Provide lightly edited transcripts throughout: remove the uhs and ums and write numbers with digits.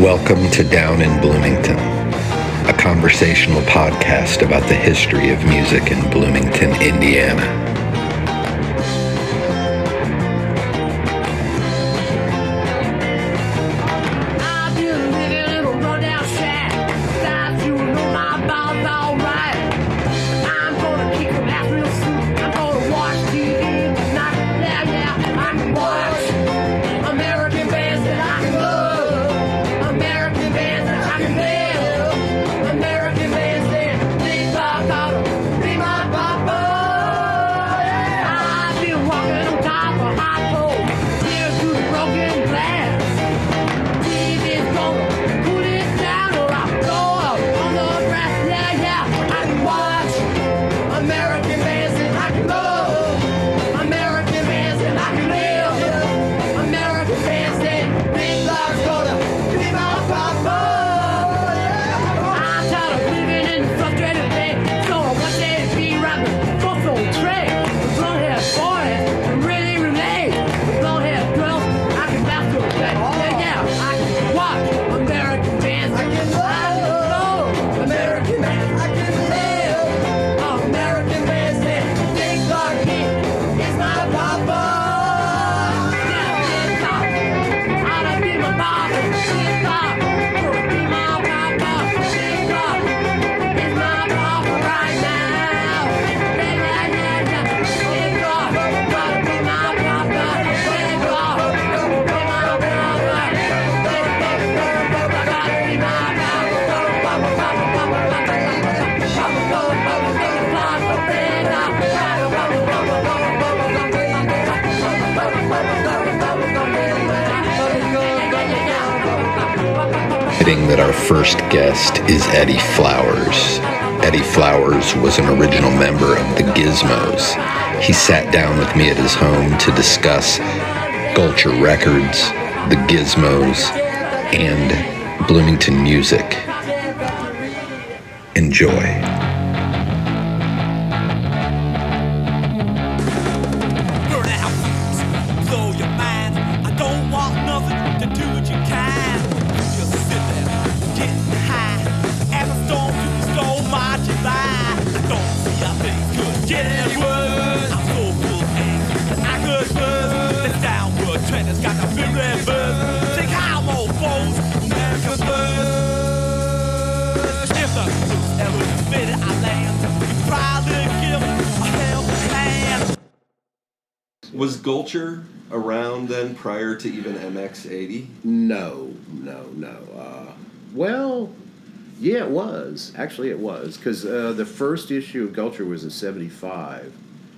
Welcome to Down in Bloomington, a conversational podcast about the history of music in Bloomington, Indiana. That our first guest is Eddie Flowers. Eddie Flowers was an original member of the Gizmos. He sat down with me at his home to discuss Gulcher Records, the Gizmos, and Bloomington music. Enjoy. Was Gulcher around then prior to even MX80? No. Well, yeah, it was. Actually, it was. Because the first issue of Gulcher was in 75.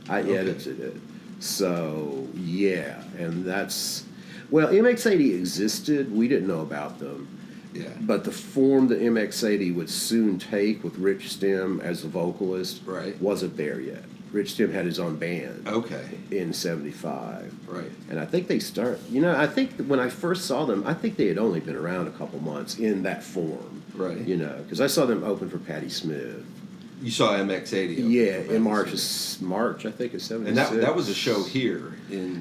I edited it. So, yeah. And that's... Well, MX80 existed. We didn't know about them. Yeah. But the form that MX80 would soon take with Rich Stem as the vocalist wasn't there yet. Rich Stem had his own band. Okay. In 75. Right. And I think they I think when I first saw them, I think they had only been around a couple months in that form. Right. Because I saw them open for Patti Smith. You saw MX80? Yeah, in March, I think, of 76. And that was a show here.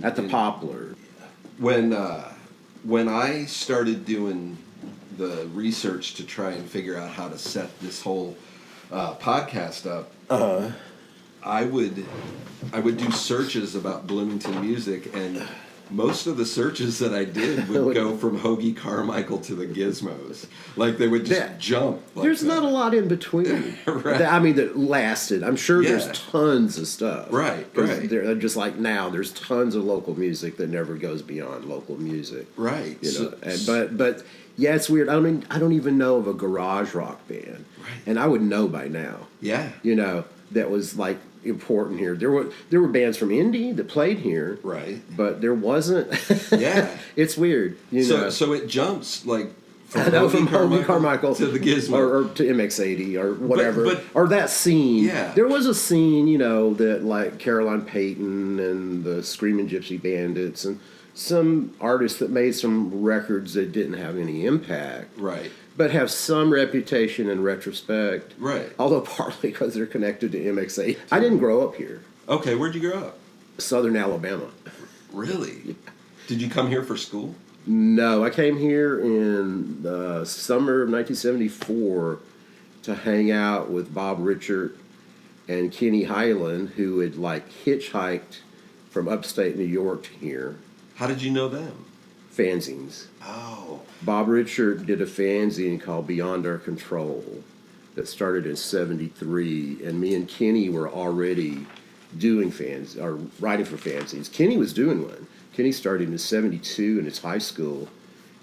At the Poplar. When I started doing the research to try and figure out how to set this whole podcast up, I would do searches about Bloomington music, and most of the searches that I did would go from Hoagie Carmichael to the Gizmos. Like, they would just jump. Like there's not a lot in between. Right. That lasted. I'm sure there's tons of stuff. Right. Just like now, there's tons of local music that never goes beyond local music. Right. But yeah, it's weird. I mean, I don't even know of a garage rock band. Right. And I would know by now. Yeah. That was like important here. There were bands from Indy that played here. Right. But there wasn't. Yeah. It's weird. So it jumps like from Hoagie Carmichael to the Gizmo or to MX80 or whatever, but or that scene. Yeah. There was a scene, that like Caroline Payton and the Screaming Gypsy Bandits and some artists that made some records that didn't have any impact. Right. But have some reputation in retrospect. Right. Although partly because they're connected to MX8. I didn't grow up here. Okay, where'd you grow up? Southern Alabama. Really? Yeah. Did you come here for school? No, I came here in the summer of 1974 to hang out with Bob Richard and Kenny Highland, who had like hitchhiked from upstate New York to here. How did you know them? Fanzines. Oh. Bob Richard did a fanzine called Beyond Our Control that started in '73, and me and Kenny were already doing fans or writing for fanzines. Kenny was doing one. Kenny started in '72 in his high school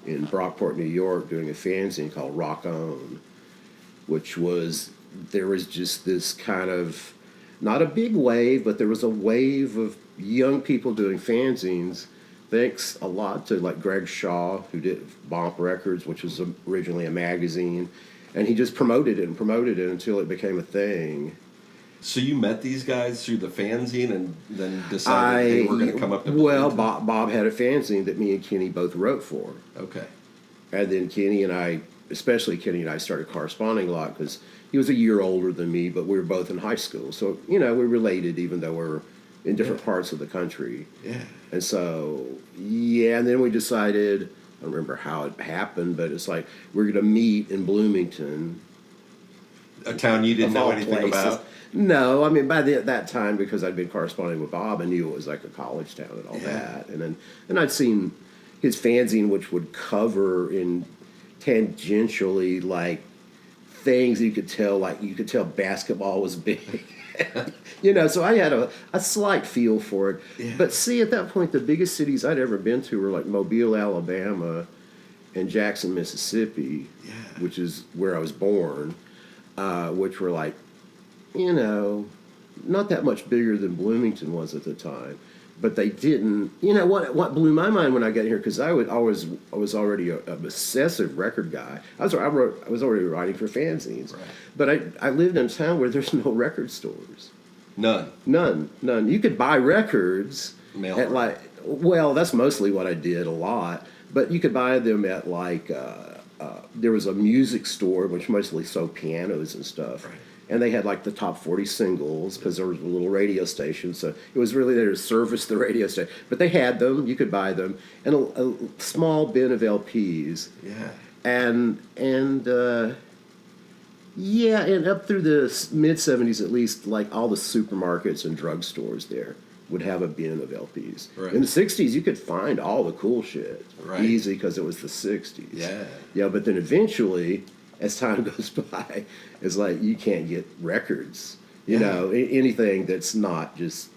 in Brockport, New York, doing a fanzine called Rock On, which was, there was just this kind of, not a big wave, but there was a wave of young people doing fanzines. Thanks a lot to like Greg Shaw, who did Bomp Records, which was originally a magazine, and he just promoted it until it became a thing. So you met these guys through the fanzine and then decided they were going to come up to Well, Bloomington? Bob had a fanzine that me and Kenny both wrote for. Okay. And then Kenny and I, especially Kenny and I, started corresponding a lot because he was a year older than me, but we were both in high school. So, we related even though we're in different parts of the country. Yeah. And so, and then we decided, I don't remember how it happened, but it's like, we're going to meet in Bloomington. A town you didn't know anything about? No, I mean, by that time, because I'd been corresponding with Bob, I knew it was like a college town and all that. And I'd seen his fanzine, which would cover in tangentially like things you could tell basketball was big. So I had a slight feel for it. Yeah. But see, at that point, the biggest cities I'd ever been to were like Mobile, Alabama, and Jackson, Mississippi, which is where I was born, which were like, not that much bigger than Bloomington was at the time. But they didn't. What blew my mind when I got here, because I was already a obsessive record guy. I was already writing for fanzines, right. But I lived in a town where there's no record stores. None. You could buy records Mail at order. that's mostly what I did a lot. But you could buy them at there was a music store which mostly sold pianos and stuff. Right. And they had like the top 40 singles because there was a little radio station. So it was really there to service the radio station. But they had them. You could buy them. And a small bin of LPs. Yeah. And up through the mid-'70s at least, like all the supermarkets and drugstores there would have a bin of LPs. Right. In the '60s, you could find all the cool shit easy because it was the '60s. Yeah. Yeah, but then eventually, as time goes by, it's like you can't get records. Anything that's not just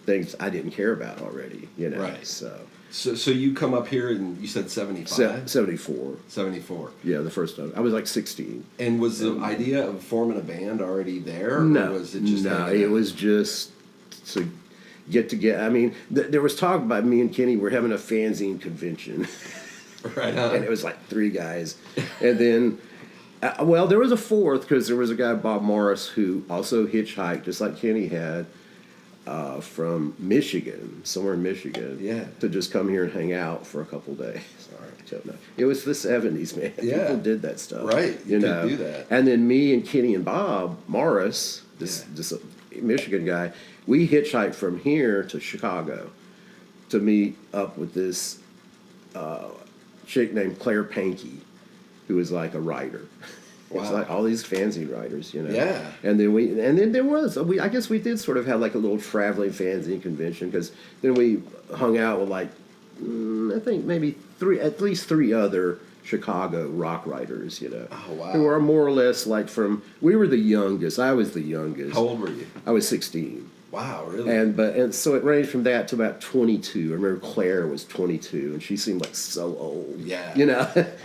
things I didn't care about already. Right. So So you come up here and you said 75? 74. 74. Yeah, the first time I was like 16. And was the idea of forming a band already there? No, Or was it just it was just to get together. I mean, there was talk about me and Kenny were having a fanzine convention. Right on. And it was like 3 guys. And then, there was a fourth because there was a guy, Bob Morris, who also hitchhiked, just like Kenny had, from Michigan, somewhere in Michigan, to just come here and hang out for a couple days. It was the '70s, man. Yeah. People did that stuff. Right. You could do that. And then me and Kenny and Bob Morris, this Michigan guy, we hitchhiked from here to Chicago to meet up with this chick named Claire Pankey, who was like a writer. It's like all these fanzine writers, Yeah. And then there was I guess we did sort of have like a little traveling fanzine convention, because then we hung out with like I think maybe at least three other Chicago rock writers, Oh, wow. who are more or less like we were the youngest. I was the youngest. How old were you? I was 16. Wow, really? And so it ranged from that to about 22. I remember Claire was 22, and she seemed like so old. Yeah.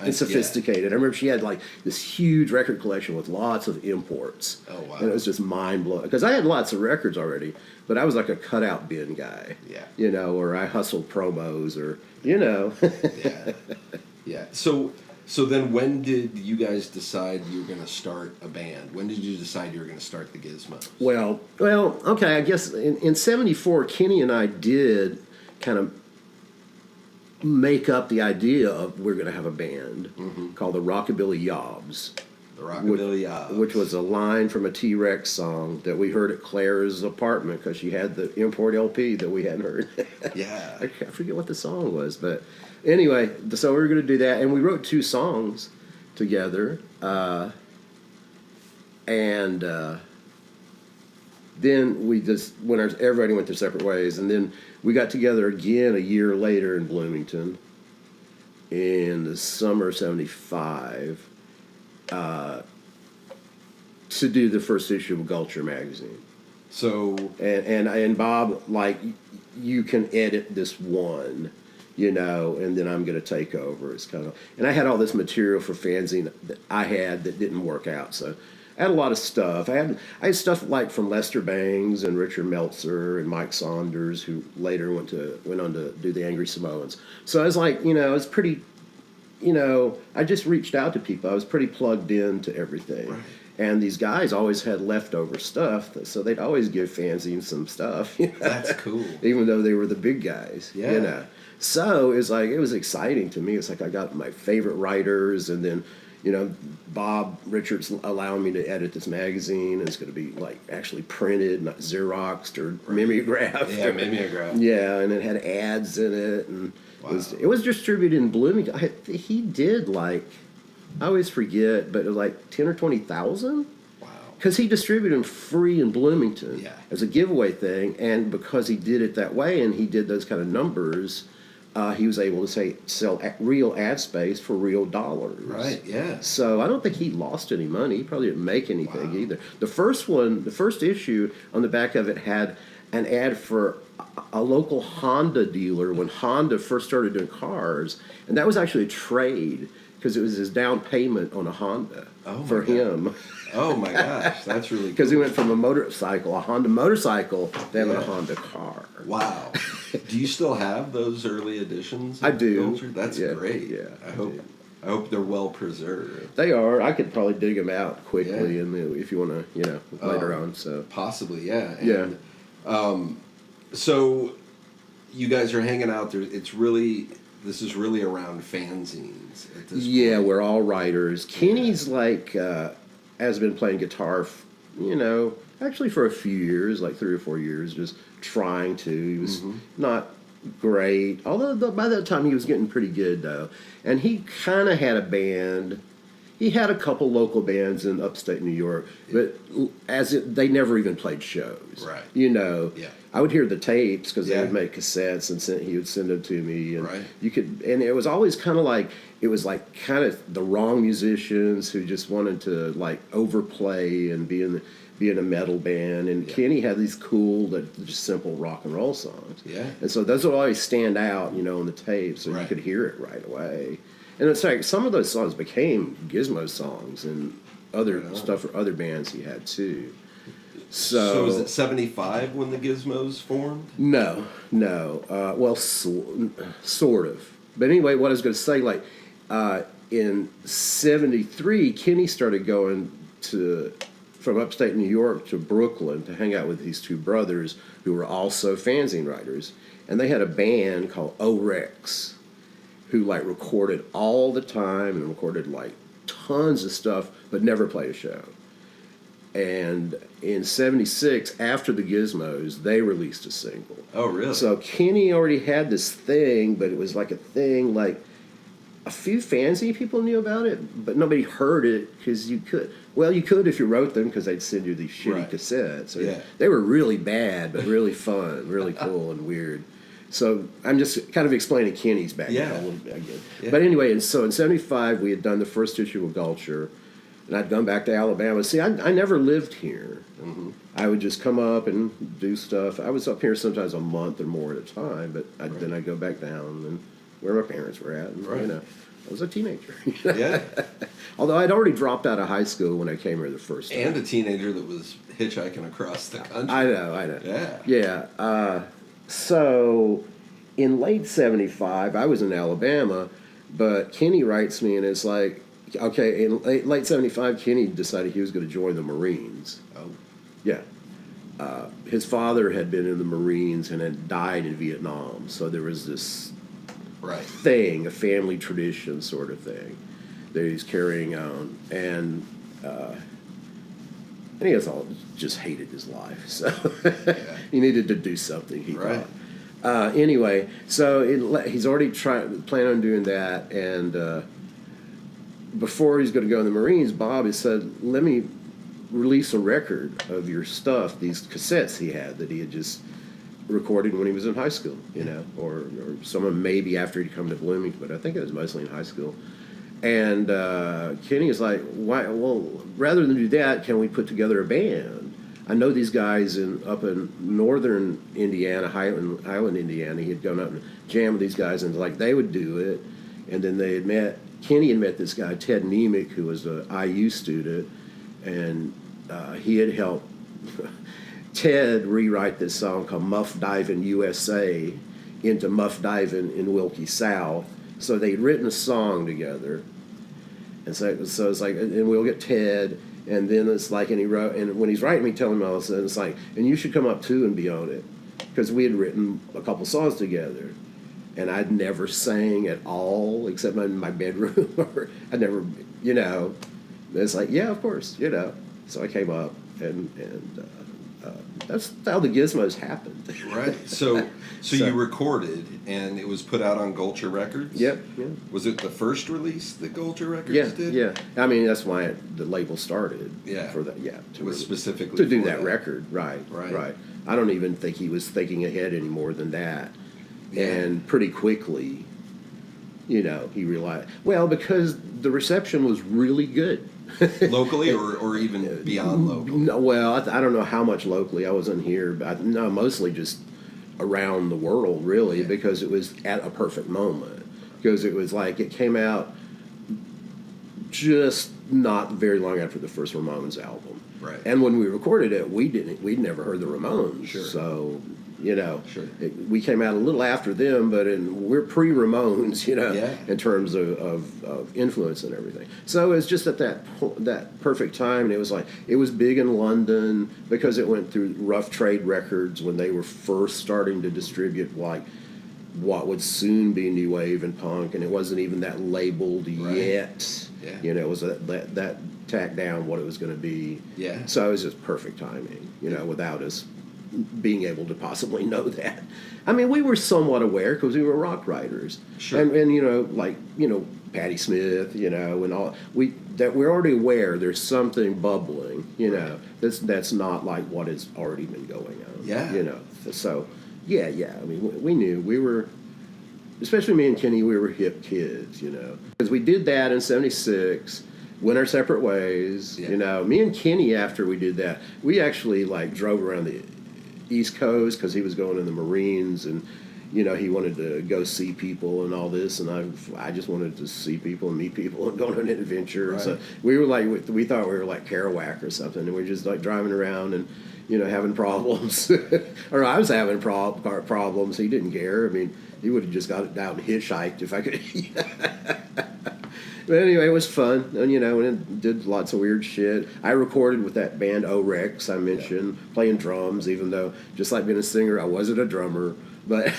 And sophisticated. I remember she had like this huge record collection with lots of imports. Oh, wow. And it was just mind blowing, because I had lots of records already, but I was like a cutout bin guy. Yeah. Or I hustled promos, or Yeah. Yeah. So then when did you guys decide you were going to start a band? When did you decide you were going to start the Gizmos? Well, okay, I guess in '74, Kenny and I did kind of make up the idea of we're going to have a band called the Rockabilly Yobs. The Rockabilly Yobs. Which was a line from a T-Rex song that we heard at Claire's apartment, because she had the import LP that we hadn't heard. Yeah. I forget what the song was, but Anyway, so we were going to do that, and we wrote 2 songs together, and then we just everybody went their separate ways, and then we got together again a year later in Bloomington in the summer of '75 to do the first issue of Gulcher magazine. So And Bob, like, you can edit this one, and then I'm going to take over. It's kind of, and I had all this material for Fanzine that I had that didn't work out, so I had a lot of stuff. I had stuff like from Lester Bangs and Richard Meltzer and Mike Saunders, who later went on to do the Angry Samoans. So I was like, I was pretty, I just reached out to people. I was pretty plugged into everything. Right. And these guys always had leftover stuff, so they'd always give Fanzine some stuff. That's cool. Even though they were the big guys, Yeah. So it was exciting to me. It's like I got my favorite writers, and then, Bob Richards allowing me to edit this magazine. And it's going to be like actually printed, not Xeroxed or mimeographed. Yeah, mimeographed. Yeah, and it had ads in it, and Wow. it was distributed in Bloomington. He did like, I always forget, but it was like 10 or 20,000. Wow. Because he distributed them free in Bloomington as a giveaway thing, and because he did it that way and he did those kind of numbers, he was able to sell real ad space for real dollars. Right, yeah. So I don't think he lost any money. He probably didn't make anything Wow. either. The first issue, on the back of it had an ad for a local Honda dealer when Honda first started doing cars, and that was actually a trade because it was his down payment on a Honda for him. Oh my gosh, that's really cool. Because he went from a Honda motorcycle, to having a Honda car. Wow. Do you still have those early editions? I do. Gulcher? That's Yeah, great. yeah, I do. hope they're well preserved. They are. I could probably dig them out quickly, Yeah. and if you want to, later on. So Possibly, yeah. Yeah. And, so you guys are hanging out there. This is really around fanzines at this point. we're all writers. Kenny's like has been playing guitar, actually for a few years, like 3 or 4 years, just trying to. He was not great, although by that time he was getting pretty good though. And he kind of had a band. He had a couple local bands in upstate New York, but they never even played shows. Right. Yeah. I would hear the tapes because they would make cassettes, and he would send them to me, and Right. and it was always kind of like kind of the wrong musicians who just wanted to like overplay and be in a metal band. And Kenny had these cool, just simple rock and roll songs. Yeah. And so those would always stand out, on the tapes, so you Right. could hear it right away. And it's like some of those songs became Gizmo songs and other stuff for other bands he had too. So was it 75 when the Gizmos formed? No. Well, sort of. But anyway, what I was going to say, like, in '73, Kenny started going from upstate New York to Brooklyn to hang out with these 2 brothers who were also fanzine writers. And they had a band called O-Rex who, like, recorded all the time and recorded, like, tons of stuff, but never played a show. And in '76, after the Gizmos, they released a single. Oh, really? So Kenny already had this thing, but it was like a thing, like a few fanzine people knew about it, but nobody heard it because you could if you wrote them, because they'd send you these shitty Right. cassettes. So Yeah. They were really bad, but really fun, really cool and weird. So I'm just kind of explaining Kenny's background a little bit again. Yeah. But anyway, and so in '75, we had done the first issue of Gulcher, and I'd gone back to Alabama. See, I never lived here. Mm-hmm. I would just come up and do stuff. I was up here sometimes a month or more at a time, but then I'd go back down and where my parents were at. And, Right. I was a teenager. Yeah. Although I'd already dropped out of high school when I came here the first time. And a teenager that was hitchhiking across the country. I know. Yeah. Yeah. So in late '75, I was in Alabama, but Kenny writes me and it's like, okay, in late '75, Kenny decided he was going to join the Marines. Oh. Yeah. His father had been in the Marines and had died in Vietnam, so there was this Right. thing, a family tradition sort of thing that he's carrying on, and he just hated his life, so he needed to do something. He Right. thought. Anyway, so he's already planning on doing that, and before he's going to go in the Marines, Bob has said, "Let me release a record of your stuff." These cassettes he had that he had just recorded when he was in high school, or someone maybe after he'd come to Bloomington, but I think it was mostly in high school. And Kenny is like, "Why? Well, rather than do that, can we put together a band? I know these guys up in northern Indiana, Highland, Indiana. He had gone up and jammed with these guys, and like they would do it. And then Kenny had met this guy, Ted Nemick, who was an IU student, and he had helped Ted rewrite this song called Muff Divin' USA into Muff Divin' in Wilkie South. So they'd written a song together. And so it's like, and we'll get Ted, and then it's like, and he wrote, and when he's writing me, telling me all this, and it's like, and you should come up too and be on it, because we had written a couple songs together, and I'd never sang at all except in my bedroom, or I'd never, it's like, yeah, of course, So I came up, and that's how the Gizmos happened. Right. So you recorded, and it was put out on Gulcher Records? Yep. Yeah. Was it the first release that Gulcher Records did? Yeah. I mean, that's why the label started. Yeah. For that, yeah. Specifically to do for that record. Right. I don't even think he was thinking ahead any more than that. Yeah. And pretty quickly, he realized, because the reception was really good. Locally or even beyond local? No, well, I don't know how much locally. I wasn't here, but no, mostly just around the world, really, because it was at a perfect moment. Because it was like it came out just not very long after the first Ramones album. Right. And when we recorded it, we'd never heard the Ramones. Sure. So, Sure. We came out a little after them, but we're pre-Ramones, in terms of influence and everything. So it was just at that perfect time, and it was like, it was big in London because it went through Rough Trade Records when they were first starting to distribute like what would soon be new wave and punk, and it wasn't even that labeled yet. Yeah. It was that tacked down what it was going to be. Yeah. So it was just perfect timing, without us being able to possibly know that. I mean, we were somewhat aware because we were rock writers. Sure. And Patti Smith, and all we're already aware there's something bubbling, that's not like what has already been going on. Yeah. So yeah. I mean, we knew we were, especially me and Kenny, we were hip kids, because we did that in '76. Went our separate ways, Me and Kenny, after we did that, we actually drove around the East Coast because he was going in the Marines, and he wanted to go see people and all this, and I just wanted to see people and meet people and go on an adventure. Right. So we were we thought we were like Kerouac or something, and we were just driving around and having problems, or I was having problems. He didn't care. I mean, he would have just got it down and hitchhiked if I could. But anyway, it was fun, and and did lots of weird shit. I recorded with that band O-Rex I mentioned, playing drums, even though, just like being a singer, I wasn't a drummer. But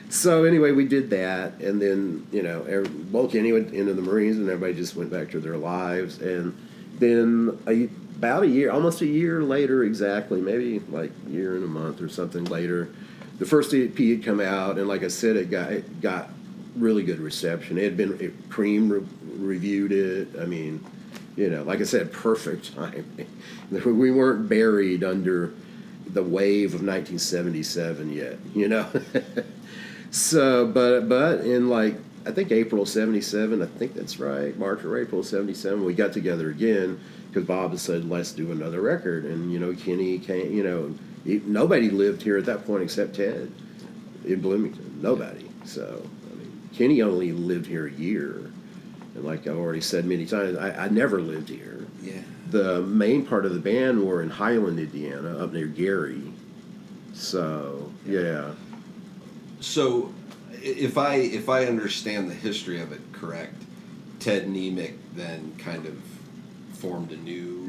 so anyway, we did that, and then Kenny went into the Marines, and everybody just went back to their lives. And then about a year, almost a year later, exactly, maybe like a year and a month or something later, the first EP had come out, and like I said, it got really good reception. Cream reviewed it. I mean, like I said, perfect timing. We weren't buried under the wave of 1977 yet, So, but in I think April '77, I think that's right, March or April '77, we got together again because Bob had said, let's do another record. And, Kenny came, nobody lived here at that point except Ted in Bloomington. Nobody. So, Kenny only lived here a year, and like I've already said many times, I never lived here. Yeah. The main part of the band were in Highland, Indiana, up near Gary. So yeah. So, if I understand the history of it correct, Ted Nemick then kind of formed a new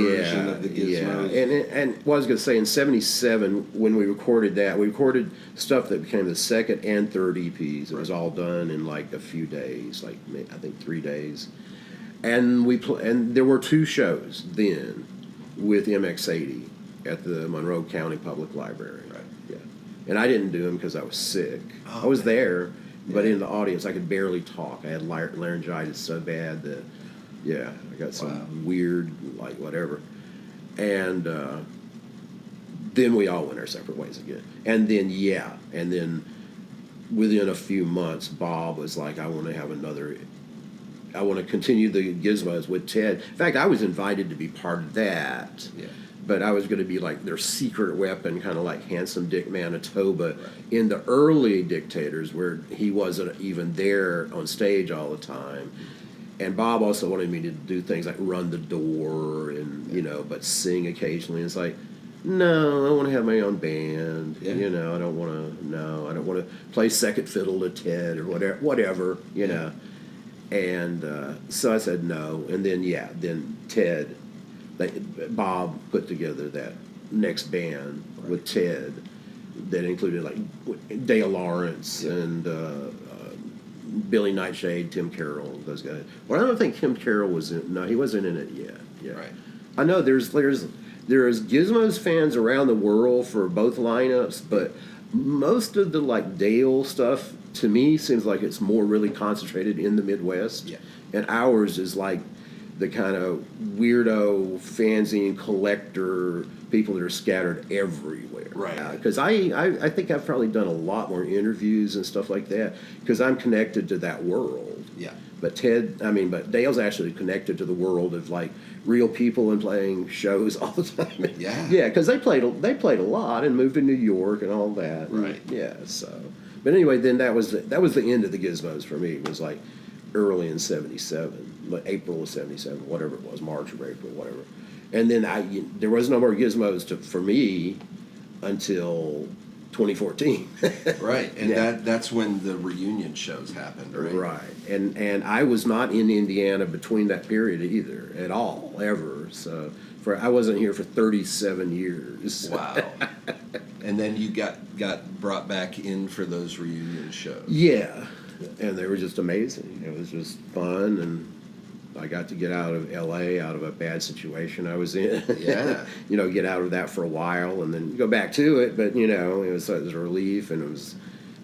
version of the Gizmos. Yeah. And what I was going to say, in '77, when we recorded that, we recorded stuff that became the second and third EPs. It was all done in a few days, I think 3 days. And and there were 2 shows then with MX80 at the Monroe County Public Library. Right. And I didn't do them because I was sick. Oh, I was man. there, but Yeah. in the audience, I could barely talk. I had laryngitis so bad that, yeah, I got some weird, like, whatever. And then we all went our separate ways again. And then within a few months, Bob was like, I want to continue the Gizmos with Ted. In fact, I was invited to be part of that. Yeah. But I was going to be like their secret weapon, kind of like Handsome Dick Manitoba Right. in the early Dictators, where he wasn't even there on stage all the time. And Bob also wanted me to do things like run the door and, but sing occasionally. It's like, no, I want to have my own band. Yeah. I don't want to play second fiddle to Ted or whatever, And so I said no. And then Ted, Bob put together that next band with Ted that included like Dale Lawrence and Billy Nightshade, Tim Carroll, those guys. Well, I don't think Tim Carroll was in. No, he wasn't in it yet. Yeah, Right. I know there's Gizmos fans around the world for both lineups, but most of the like Dale stuff to me seems like it's more really concentrated in the Midwest. Yeah. And ours is like the kind of weirdo fanzine collector people that are scattered everywhere. Right. Because I think I've probably done a lot more interviews and stuff like that because I'm connected to that world. Yeah. But Dale's actually connected to the world of like real people and playing shows all the time. Yeah. Yeah, because they played a lot and moved to New York and all that. Right. Yeah. So, but anyway, then that was the end of the Gizmos for me. It was like early in '77, like April of '77, whatever it was, March or April, whatever. And then there was no more Gizmos for me until 2014. Right, and Yeah. that's when the reunion shows happened, right? Right, and I was not in Indiana between that period either at all, ever. So I wasn't here for 37 years. Wow. And then you got brought back in for those reunion shows. Yeah, and they were just amazing. It was just fun, and I got to get out of L.A., out of a bad situation I was in. Yeah. Get out of that for a while and then go back to it. But, it was a relief, and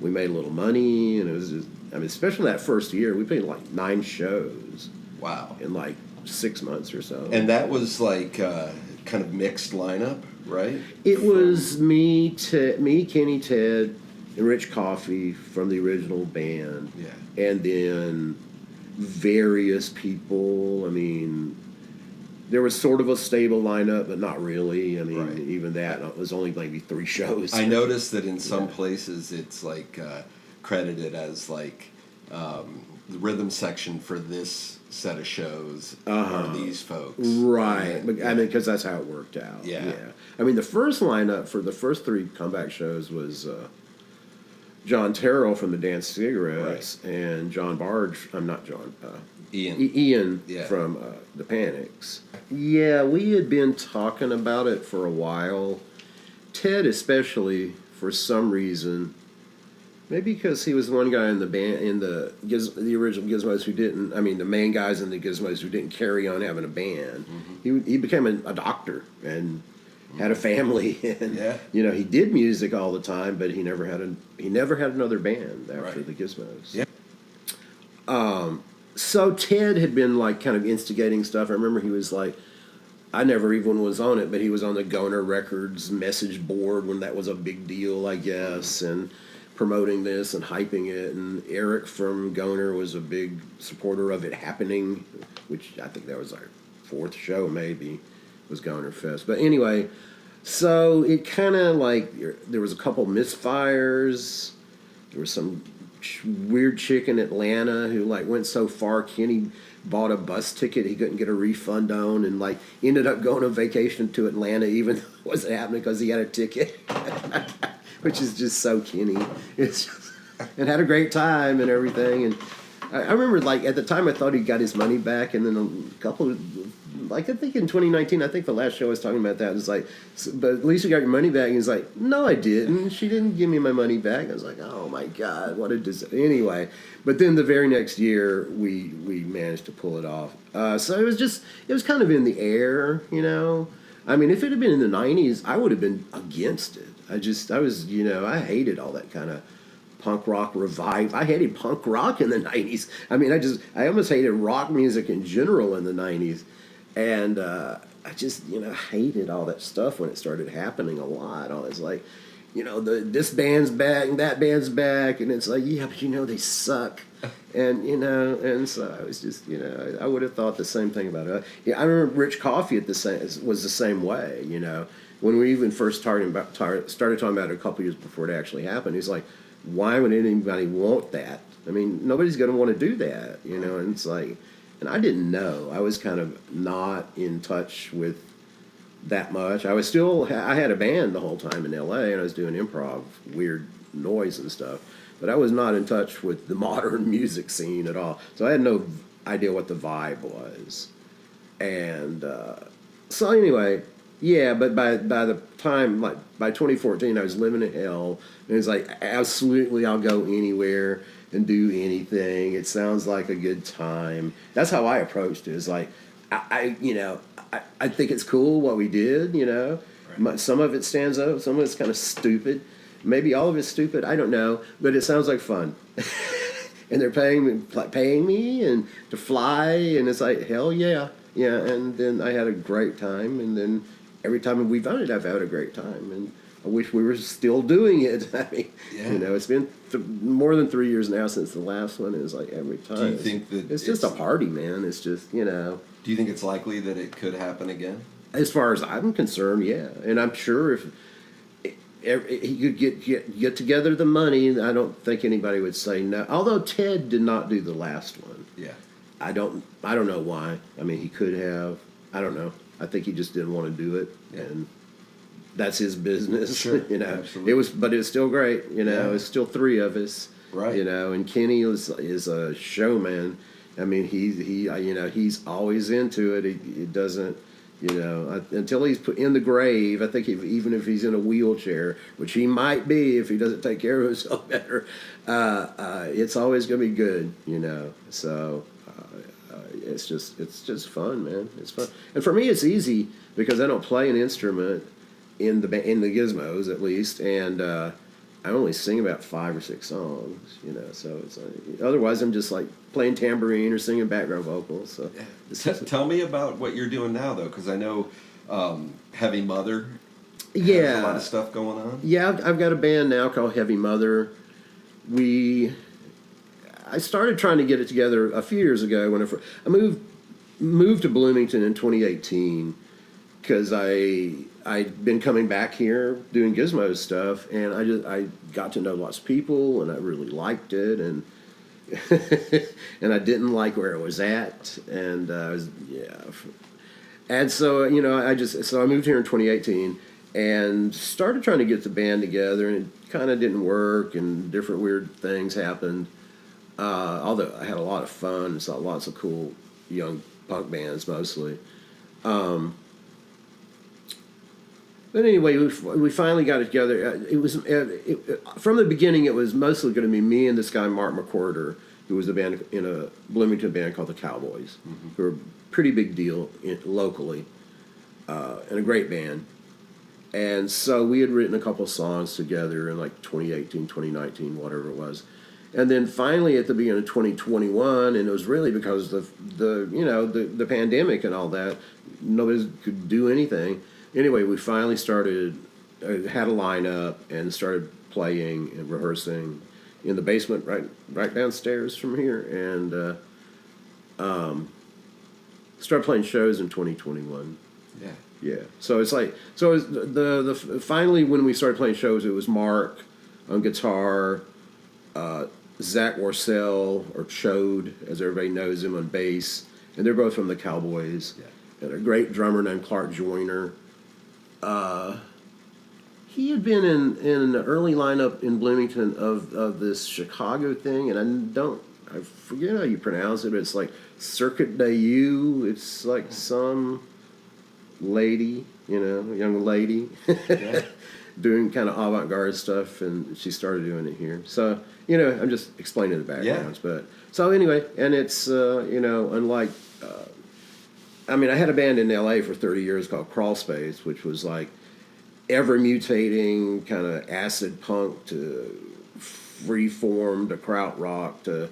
we made a little money, and it was just, especially that first year, we played like 9 shows. Wow. In like 6 months or so. And that was like kind of mixed lineup, right? It was me, Kenny, Ted, and Rich Coffey from the original band. Yeah. And then various people. There was sort of a stable lineup, but not really. Right. Even that it was only maybe 3 shows. I noticed that in some places it's like credited as like the rhythm section for this set of shows are these folks. Right. Yeah. Because that's how it worked out. Yeah. The first lineup for the first 3 comeback shows was John Terrell from the Dance Cigarettes and John Barge. I'm not John. Ian. Ian Yeah. from the Panics. Yeah, we had been talking about it for a while. Ted, especially, for some reason, maybe because he was the one guy in the band in the original Gizmos who didn't. The main guys in the Gizmos who didn't carry on having a band. Mm-hmm. He became a doctor and had a family, and Yeah. he did music all the time, but he never had another band after Right. the Gizmos. Yeah. So Ted had been like kind of instigating stuff. I remember he was like, I never even was on it, but he was on the Gulcher Records message board when that was a big deal, I guess, and promoting this and hyping it. And Eric from Gulcher was a big supporter of it happening, which I think that was our 4th show maybe, was Gulcher Fest. But anyway, so it kind of like, there was a couple misfires. There was some weird chick in Atlanta who like went so far Kenny bought a bus ticket he couldn't get a refund on, and like ended up going on vacation to Atlanta even though it wasn't happening because he had a ticket. Which is just so Kenny. And had a great time and everything. And I remember like at the time I thought he got his money back, and then a couple I think in 2019, I think the last show I was talking about that, it's like, but at least you got your money back. And he's like, no, I didn't. She didn't give me my money back. I was like, oh my God, what a disaster. Anyway, but then the very next year, we managed to pull it off. So it was kind of in the air, If it had been in the 90s, I would have been against it. I was, I hated all that kind of punk rock revive. I hated punk rock in the 90s. I mean, I almost hated rock music in general in the 90s. And I just, hated all that stuff when it started happening a lot. I was like, this band's back and that band's back. And it's like, yeah, but they suck. And, and so I was just, I would have thought the same thing about it. Yeah, I remember Rich Coffey was the same way, When we even first started talking about it a couple years before it actually happened, he's like, why would anybody want that? I mean, nobody's going to want to do that, and it's like, and I didn't know. I was kind of not in touch with that much. I had a band the whole time in LA, and I was doing improv, weird noise and stuff, but I was not in touch with the modern music scene at all. So I had no idea what the vibe was. And so anyway, yeah, but by the time, like by 2014, I was living in hell, and it's like, absolutely, I'll go anywhere and do anything. It sounds like a good time. That's how I approached it. It's like, I think it's cool what we did, Right. Some of it stands up, some of it's kind of stupid. Maybe all of it's stupid, I don't know, but it sounds like fun. And they're paying me and to fly, and it's like, hell yeah. Yeah, and then I had a great time, and then every time we've done it, I've had a great time, and I wish we were still doing it. I mean, yeah. It's been more than 3 years now since the last one. It's like every time. Do you think that it's just a party, man? It's just, Do you think it's likely that it could happen again? As far as I'm concerned, yeah. And I'm sure if he could get together the money, I don't think anybody would say no. Although Ted did not do the last one. Yeah. I don't know why. I mean, he could have. I don't know. I think he just didn't want to do it, yeah. And that's his business. Sure, absolutely. But it was still great. Yeah. It's still three of us. Right. And Kenny is a showman. I mean, he's always into it. He doesn't. Until he's put in the grave, I think even if he's in a wheelchair, which he might be if he doesn't take care of himself better, it's always going to be good, So it's just fun, man. It's fun, and for me, it's easy because I don't play an instrument in the Gizmos, at least, and I only sing about 5 or 6 songs, So it's like, otherwise I'm just like playing tambourine or singing background vocals. So tell me about what you're doing now, though, because I know Heavy Mother. Yeah, has a lot of stuff going on. Yeah, I've got a band now called Heavy Mother. I started trying to get it together a few years ago when I moved to Bloomington in 2018 because I'd been coming back here doing Gizmo stuff, and I got to know lots of people, and I really liked it, and and I didn't like where it was at, and and so I moved here in 2018 and started trying to get the band together, and it kind of didn't work, and different weird things happened. Although I had a lot of fun and saw lots of cool young punk bands mostly. But anyway, we finally got it together. It was from the beginning. It was mostly going to be me and this guy Mark McWhorter, who was in a Bloomington band called the Cowboys, mm-hmm. who were a pretty big deal locally, and a great band. And so we had written a couple of songs together in like 2018, 2019, whatever it was. And then finally at the beginning of 2021, and it was really because of the pandemic and all that, nobody could do anything. Anyway, we finally started, had a lineup, and started playing and rehearsing in the basement right downstairs from here, and started playing shows in 2021. Yeah. So it's like, it was finally when we started playing shows, it was Mark on guitar, Zach Warcell, or Chode, as everybody knows him, on bass, and they're both from the Cowboys. Yeah. And a great drummer named Clark Joyner. He had been in the early lineup in Bloomington of this Chicago thing, and I forget how you pronounce it, but it's like Circuit Dayu. It's like some lady, young lady, yeah. doing kind of avant-garde stuff, and she started doing it here. So, I'm just explaining the backgrounds. Yeah. But so anyway, and it's, unlike, I had a band in LA for 30 years called Crawl Space, which was like, ever mutating kind of acid punk to free-form to krautrock to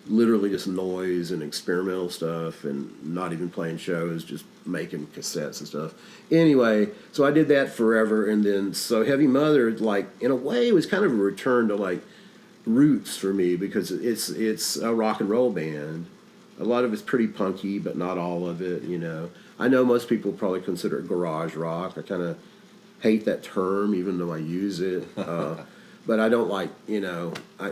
literally just noise and experimental stuff and not even playing shows, just making cassettes and stuff. Anyway, so I did that forever, and then so Heavy Mother, like, in a way, was kind of a return to like roots for me because it's a rock and roll band. A lot of it's pretty punky, but not all of it, you know. I know most people probably consider it garage rock. I kind of hate that term, even though I use it. But I don't like, you know, I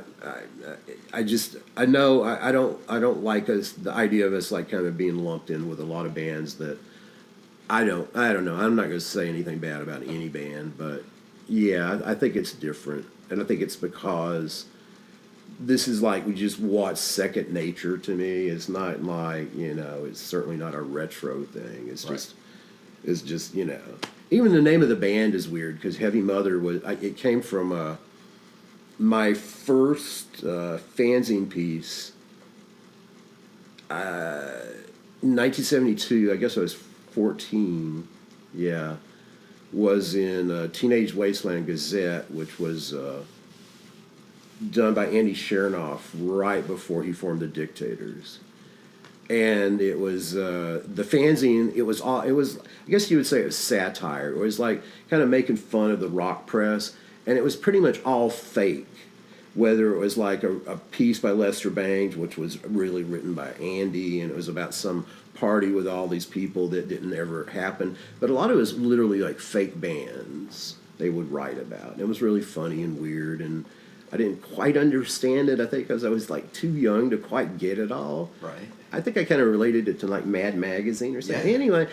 don't like us, the idea of us like kind of being lumped in with a lot of bands that I don't know. I'm not going to say anything bad about any band, but yeah, I think it's different. And I think it's because this is like, we just watch second nature to me. It's not like, you know, it's certainly not a retro thing. It's just, you know, even the name of the band is weird because Heavy Mother it came from my first fanzine piece, 1972, I guess I was 14, yeah, was in Teenage Wasteland Gazette, which was done by Andy Chernoff right before he formed the Dictators. And it was the fanzine. It was I guess you would say it was satire. It was like kind of making fun of the rock press, and it was pretty much all fake. Whether it was like a piece by Lester Bangs, which was really written by Andy, and it was about some party with all these people that didn't ever happen. But a lot of it was literally like fake bands they would write about. And it was really funny and weird, and I didn't quite understand it, I think, because I was like too young to quite get it all. Right. I think I kind of related it to like Mad Magazine or something. Yeah. Anyway,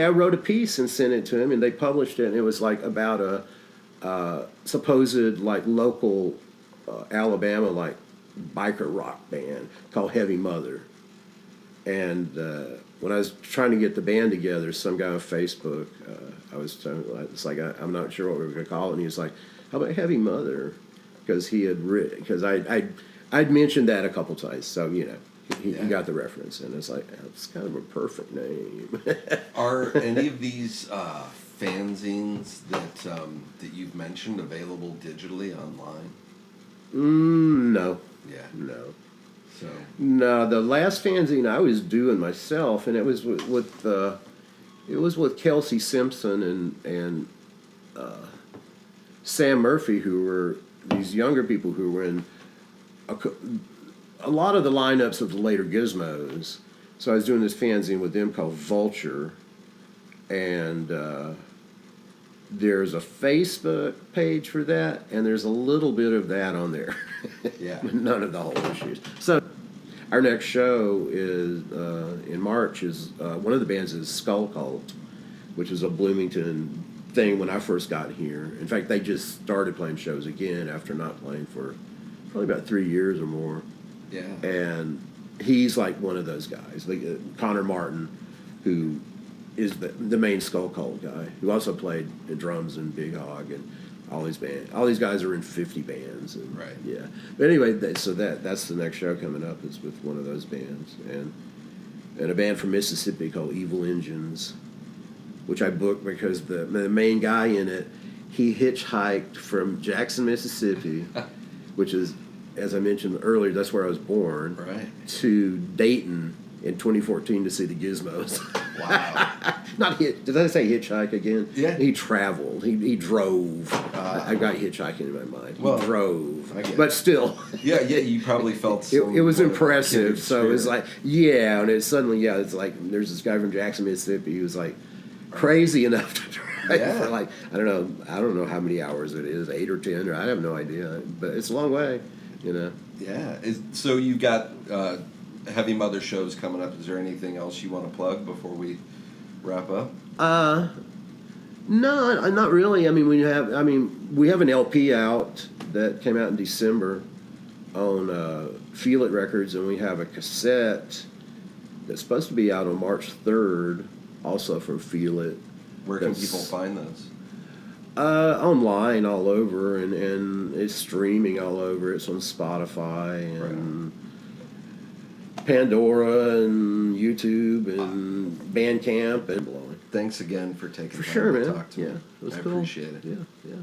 I wrote a piece and sent it to him, and they published it, and it was like about a supposed like local Alabama like biker rock band called Heavy Mother. And when I was trying to get the band together, some guy on Facebook, I was telling, it's like I'm not sure what we were going to call it, and he was like, "How about Heavy Mother?" Because he had written, because I'd mentioned that a couple times, so you know. He got the reference, and it's like, it's kind of a perfect name. Are any of these fanzines that you've mentioned available digitally online? No. Yeah. No. So. No, the last fanzine I was doing myself, and it was with Kelsey Simpson and Sam Murphy, who were these younger people who were in a lot of the lineups of the later Gizmos. So I was doing this fanzine with them called Vulture, and there's a Facebook page for that, and there's a little bit of that on there. Yeah. None of the whole issues. So our next show is in March. Is one of the bands is Skull Cult, which is a Bloomington thing when I first got here. In fact, they just started playing shows again after not playing for probably about 3 years or more. Yeah. And he's like one of those guys, like Connor Martin, who is the main Skull Cult guy, who also played the drums in Big Hog and all these bands. All these guys are in 50 bands. And, right. Yeah. But anyway, that's the next show coming up is with one of those bands, and a band from Mississippi called Evil Engines, which I booked because the main guy in it, he hitchhiked from Jackson, Mississippi, which is, as I mentioned earlier, that's where I was born, right, to Dayton in 2014 to see the Gizmos. Wow. Did I say hitchhike again? Yeah. He traveled. He drove. I got hitchhiking in my mind. He drove. But still. Yeah, you probably felt it was impressive. So it was like, yeah, and it's suddenly, it's like, there's this guy from Jackson, Mississippi, who was like crazy enough to drive for like, I don't know how many hours it is, 8 or 10, or I have no idea. But it's a long way, you know. Yeah. So you've got Heavy Mother shows coming up. Is there anything else you want to plug before we wrap up? No, not really. I mean, we have an LP out that came out in December on Feel It Records, and we have a cassette that's supposed to be out on March 3rd, also from Feel It. Where can people find those? Online all over, and it's streaming all over. It's on Spotify and Pandora and YouTube and Bandcamp and blowing. thanks again for taking For time sure, to man. talk to Yeah, me. it was I cool. appreciate it. Yeah, yeah.